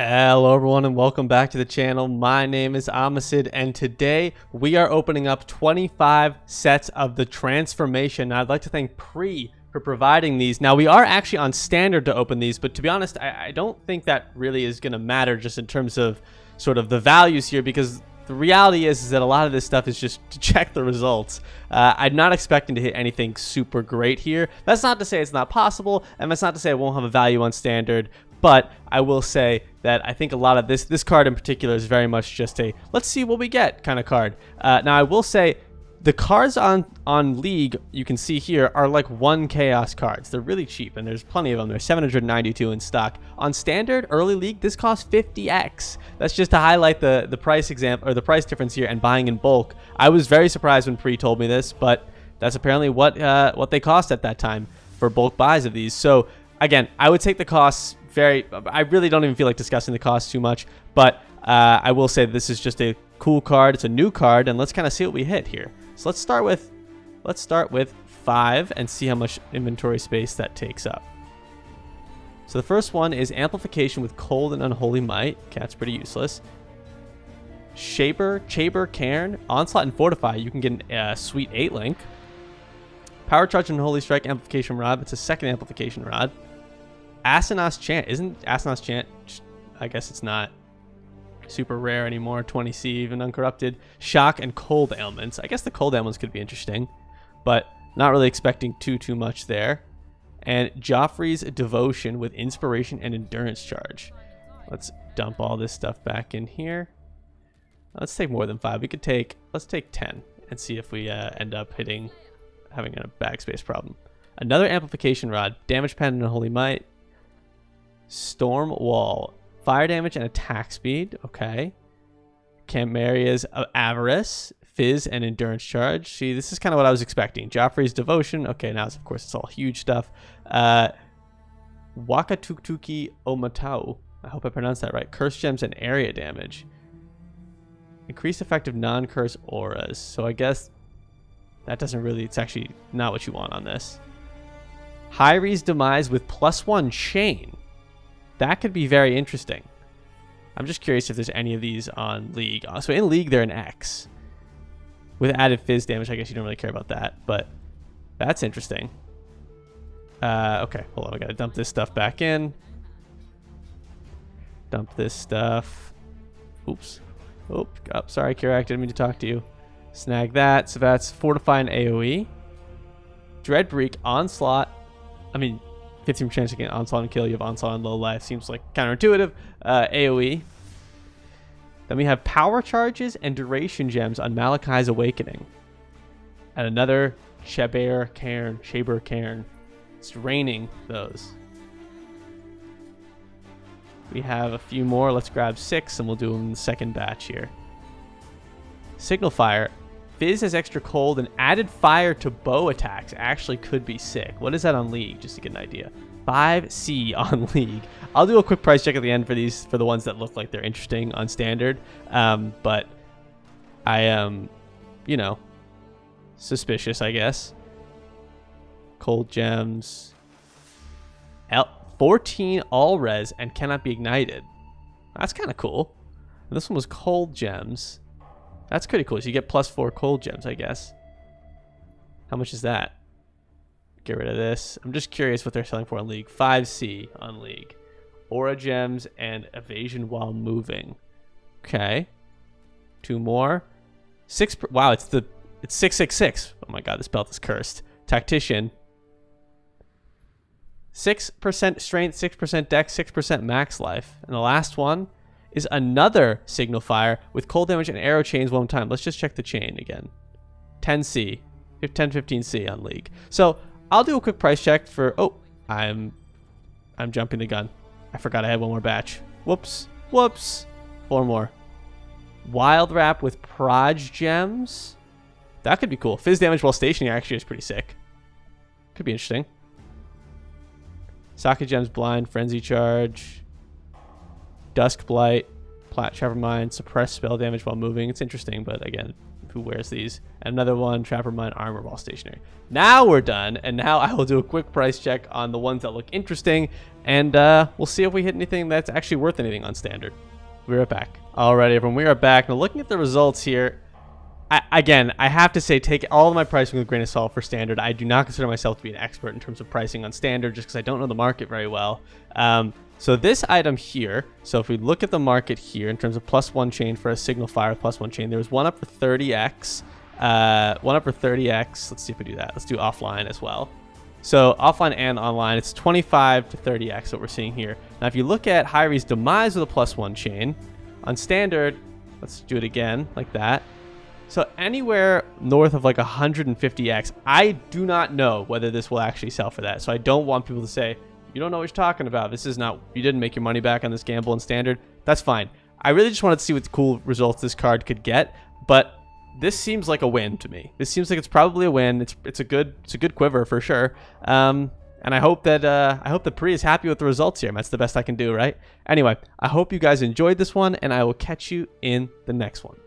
Hello everyone and welcome back to the channel. My name is Amasid and today we are opening up 25 sets of the transformation. Now, I'd like to thank Pre for providing these. Now we are actually on standard to open these, but to be honest, I don't think that really is going to matter just in terms of sort of the values here, because the reality is that a lot of this stuff is just to check the results. I'm not expecting to hit anything super great here. That's not to say it's not possible, and that's not to say it won't have a value on standard. But I will say that I think a lot of this card in particular is very much just a let's see what we get kind of card. Now I will say the cards on League you can see here are like 1 Chaos cards. They're really cheap and there's plenty of them. There's 792 in stock. On Standard early League this costs 50x. That's just to highlight the price example or the price difference here and buying in bulk. I was very surprised when Pre told me this, but that's apparently what they cost at that time for bulk buys of these. So again, I would take the costs. I really don't even feel like discussing the cost too much, but I will say this is just a cool card. It's a new card, and let's kind of see what we hit here. So let's start with 5 and see how much inventory space that takes up. So the first one is Amplification with Cold and Unholy Might. Okay, that's pretty useless. Chamber, Cairn, Onslaught, and Fortify. You can get a sweet 8-link. Power Charge and Holy Strike Amplification Rod. It's a second Amplification Rod. Asanas Chant. Isn't Asanas Chant, I guess it's not super rare anymore. 20C, even uncorrupted. Shock and Cold Ailments. I guess the Cold Ailments could be interesting, but not really expecting too much there. And Joffrey's Devotion with Inspiration and Endurance Charge. Let's dump all this stuff back in here. Let's take more than 5. Let's take 10 and see if we end up having a backspace problem. Another Amplification Rod. Damage Pen and Holy Might. Storm Wall, fire damage and attack speed. Okay. Chimera's Avarice, Fizz, and Endurance Charge. See, this is kind of what I was expecting. Joffrey's Devotion. Okay, now of course it's all huge stuff. Wakatuktuki Omatau. I hope I pronounced that right. Curse Gems and area damage. Increased effective non-curse auras. So I guess that doesn't really. It's actually not what you want on this. Hyri's Demise with +1 chain. That could be very interesting. I'm just curious if there's any of these on League. So in League, they're an X. With added Fizz damage, I guess you don't really care about that, but that's interesting. Okay, hold on. I gotta dump this stuff back in. Dump this stuff. Oops. Oh, sorry, Kirak, didn't mean to talk to you. Snag that. So that's Fortify and AoE. Dreadbreak, Onslaught. 15% chance to get Onslaught and kill. You have Onslaught and low life. Seems like counterintuitive. AoE. Then we have Power Charges and Duration Gems on Malachi's Awakening. And another Chamber Cairn. It's raining those. We have a few more. Let's grab 6 and we'll do them in the second batch here. Signal Fire. Fizz has extra cold and added fire to bow attacks. Actually could be sick. What is that on League? Just to get an idea. 5C on League. I'll do a quick price check at the end for the ones that look like they're interesting on Standard. But I am, suspicious, I guess. Cold Gems. 14 all res and cannot be ignited. That's kind of cool. And this one was Cold Gems. That's pretty cool. So you get +4 Cold Gems, I guess. How much is that? Get rid of this. I'm just curious what they're selling for on League. 5C on League. Aura Gems and Evasion while moving. Okay. 2 more. 6. Wow, it's 666. Oh my god, this belt is cursed. Tactician. 6% strength, 6% dex, 6% max life. And the last one is another Signal Fire with cold damage and arrow chains one time. Let's just check the chain again. 10C. 10-15C on League. So I'll do a quick price check for... Oh, I'm jumping the gun. I forgot I had one more batch. Whoops. 4 more. Wild Wrap with Proj Gems. That could be cool. Fizz damage while stationary actually is pretty sick. Could be interesting. Socket Gems, Blind, Frenzy Charge... Dusk Blight, Plat Trevor Mine, suppress spell damage while moving. It's interesting, but again, who wears these. And another one, Trapper Mine Armor while stationary. Now we're done, and now I will do a quick price check on the ones that look interesting, and we'll see if we hit anything that's actually worth anything on standard. We'll be right back. Alrighty, everyone, we are back. Now, looking at the results here, again, I have to say, take all of my pricing with a grain of salt for standard. I do not consider myself to be an expert in terms of pricing on standard, just because I don't know the market very well. So this item here, so if we look at the market here in terms of +1 chain for a signal fire with +1 chain, there was one up for 30x. One up for 30x. Let's see if we do that. Let's do offline as well. So offline and online, it's 25 to 30x what we're seeing here. Now if you look at Hyri's demise with a +1 chain, on standard, let's do it again like that. So anywhere north of like 150x, I do not know whether this will actually sell for that. So I don't want people to say, you don't know what you're talking about. This is not, you didn't make your money back on this gamble in standard. That's fine. I really just wanted to see what cool results this card could get, but this seems like a win to me. This seems like it's probably a win. It's a good quiver for sure. And I hope that Pri is happy with the results here. That's the best I can do, right? Anyway, I hope you guys enjoyed this one, and I will catch you in the next one.